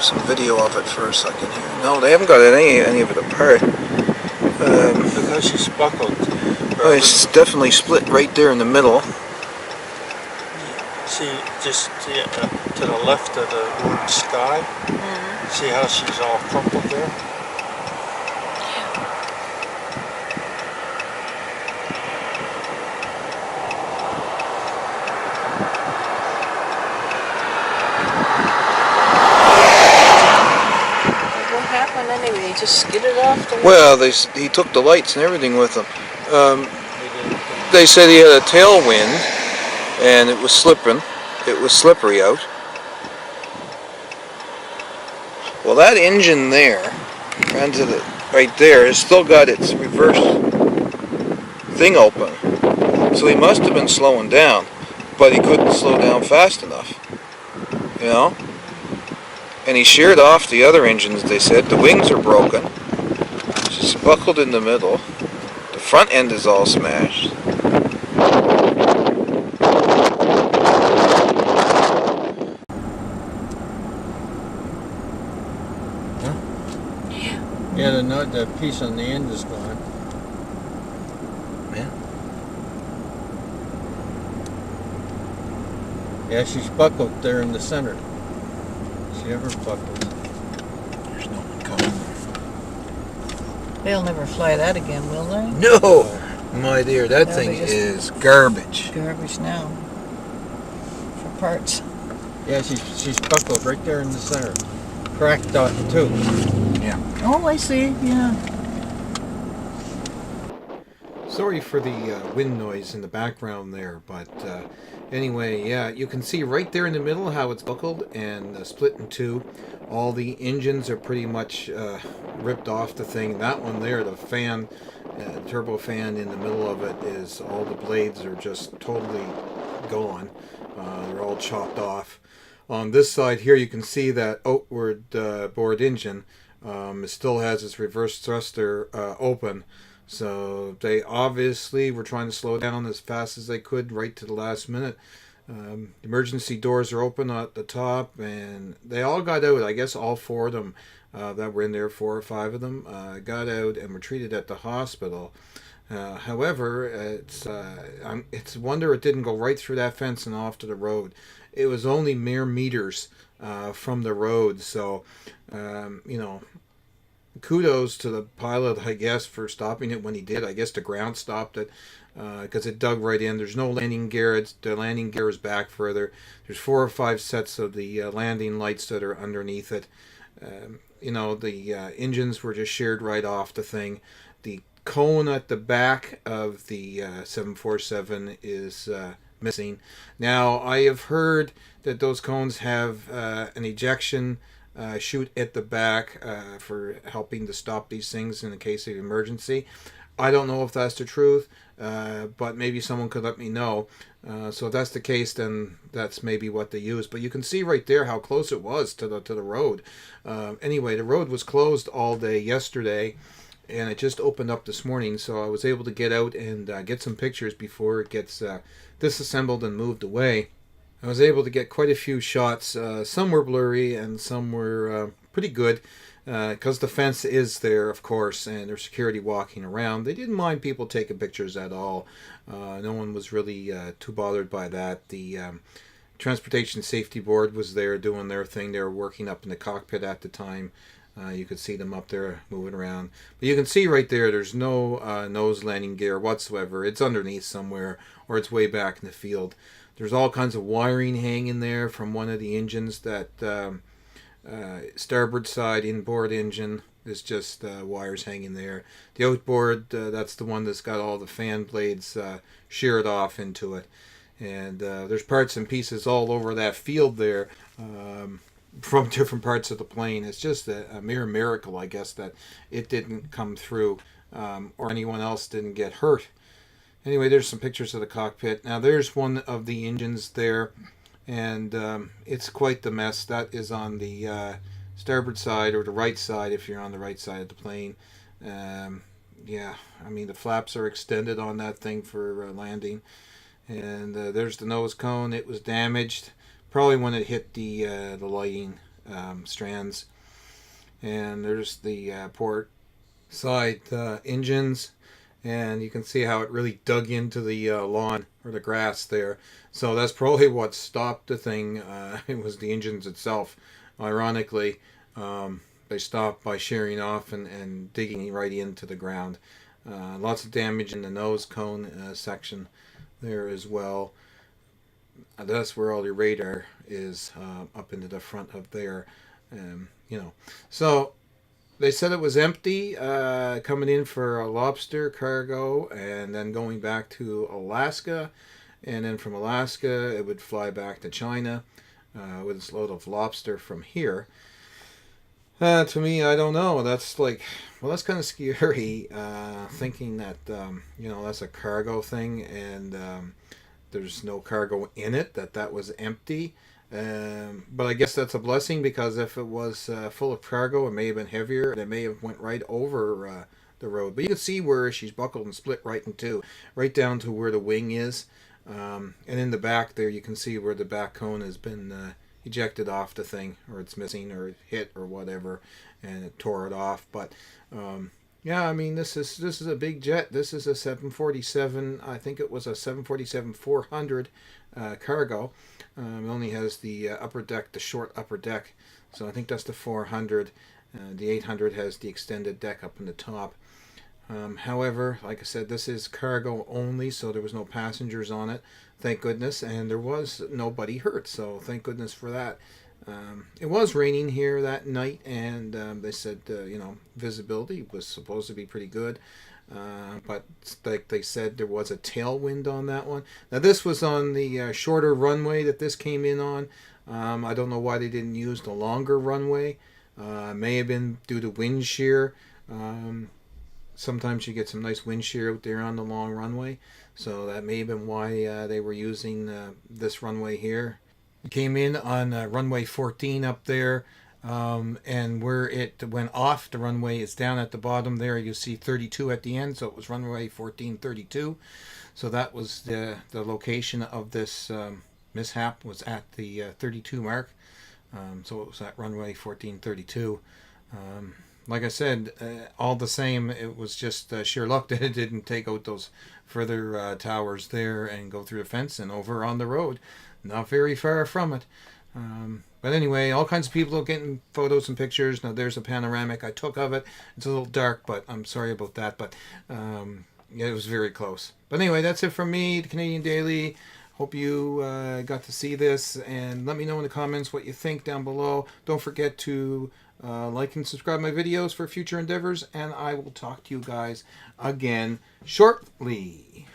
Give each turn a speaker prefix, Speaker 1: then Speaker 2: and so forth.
Speaker 1: do some video of it for a second here. No, they haven't got any of it apart.
Speaker 2: Because she's buckled.
Speaker 1: Well, it's definitely split right there in the middle.
Speaker 2: See, just to the left of the word sky. See how she's all crumpled there?
Speaker 3: What happened anyway? He just skidded off the
Speaker 1: Well, he took the lights and everything with him. They said he had a tailwind and it was slipping. It was slippery out. Well, that engine there, right there, has still got its reverse thing open. So he must have been slowing down, but he couldn't slow down fast enough. You know? And he sheared off the other engines, they said. The wings are broken. It's just buckled in the middle. The front end is all smashed.
Speaker 2: Yeah, the piece on the end is gone.
Speaker 1: Yeah.
Speaker 2: Yeah, she's buckled there in the center. She never buckled.
Speaker 1: There's no one coming.
Speaker 3: They'll never fly that again, will they?
Speaker 1: No! My dear, that
Speaker 3: No,
Speaker 1: thing
Speaker 3: they just-
Speaker 1: is garbage.
Speaker 3: Garbage now. For parts.
Speaker 2: Yeah, she's buckled right there in the center. Cracked out too.
Speaker 1: Yeah.
Speaker 3: Oh, I see. Yeah.
Speaker 1: Sorry for the wind noise in the background there, but anyway, yeah, you can see right there in the middle how it's buckled and split in two. All the engines are pretty much ripped off the thing. That one there, the fan, turbo fan in the middle of it, is all the blades are just totally gone. They're all chopped off. On this side here, you can see that outward board engine. It still has its reverse thruster open. So they obviously were trying to slow down as fast as they could right to the last minute. Emergency doors are open at the top, and they all got out. I guess all four of them that were in there, 4 or 5 of them, got out and were treated at the hospital. However, it's a wonder it didn't go right through that fence and off to the road. It was only mere meters from the road, so you know, kudos to the pilot, I guess, for stopping it when he did. I guess the ground stopped it because it dug right in. There's no landing gear. The landing gear is back further. There's 4 or 5 sets of the landing lights that are underneath it. You know, the engines were just sheared right off the thing. The cone at the back of the 747 is missing. Now, I have heard that those cones have an ejection chute at the back for helping to stop these things in the case of emergency. I don't know if that's the truth, but maybe someone could let me know. So if that's the case, then that's maybe what they use. But you can see right there how close it was to the road. Anyway, the road was closed all day yesterday, and it just opened up this morning, so I was able to get out and get some pictures before it gets disassembled and moved away. I was able to get quite a few shots. Some were blurry and some were pretty good because the fence is there, of course, and there's security walking around. They didn't mind people taking pictures at all. No one was really too bothered by that. The Transportation Safety Board was there doing their thing. They were working up in the cockpit at the time. You could see them up there moving around. But you can see right there, there's no nose landing gear whatsoever. It's underneath somewhere, or it's way back in the field. There's all kinds of wiring hanging there from one of the engines. That starboard side inboard engine is just wires hanging there. The outboard, that's the one that's got all the fan blades sheared off into it. And there's parts and pieces all over that field there from different parts of the plane. It's just a mere miracle, I guess, that it didn't come through or anyone else didn't get hurt. Anyway, there's some pictures of the cockpit. Now, there's one of the engines there, and it's quite the mess. That is on the starboard side, or the right side if you're on the right side of the plane. Yeah, I mean, the flaps are extended on that thing for landing. And there's the nose cone. It was damaged, probably when it hit the lighting strands. And there's the port side engines, and you can see how it really dug into the lawn or the grass there. So that's probably what stopped the thing. It was the engines itself. Ironically, they stopped by shearing off and digging right into the ground. Lots of damage in the nose cone section there as well. That's where all your radar is, up into the front up there. So they said it was empty, coming in for a lobster cargo and then going back to Alaska, and then from Alaska it would fly back to China with its load of lobster from here. To me, I don't know. That's like, well, that's kind of scary, thinking that, that's a cargo thing, and there's no cargo in it, that was empty. But I guess that's a blessing, because if it was full of cargo, it may have been heavier. It may have went right over the road. But you can see where she's buckled and split right in two, right down to where the wing is. And in the back there, you can see where the back cone has been ejected off the thing, or it's missing, or hit, or whatever, and it tore it off. But yeah, I mean, this is a big jet. This is a 747. I think it was a 747-400 cargo. It only has the upper deck, the short upper deck. So I think that's the 400. The 800 has the extended deck up in the top. However, like I said, this is cargo only, so there was no passengers on it. Thank goodness. And there was nobody hurt, so thank goodness for that. It was raining here that night, and they said, visibility was supposed to be pretty good. But like they said, there was a tailwind on that one. Now, this was on the shorter runway that this came in on. I don't know why they didn't use the longer runway. May have been due to wind shear. Sometimes you get some nice wind shear out there on the long runway. So that may have been why they were using this runway here. It came in on runway 14 up there. And where it went off the runway is down at the bottom there. You see 32 at the end, so it was runway 1432. So that was the location of this mishap, was at the 32 mark. So it was at runway 1432. Like I said, all the same, it was just sheer luck that it didn't take out those further towers there and go through the fence and over on the road. Not very far from it. But anyway, all kinds of people are getting photos and pictures. Now, there's a panoramic I took of it. It's a little dark, but I'm sorry about that. But yeah, it was very close. But anyway, that's it from me, the Canadian Daily. Hope you got to see this. And let me know in the comments what you think down below. Don't forget to like and subscribe my videos for future endeavors. And I will talk to you guys again shortly.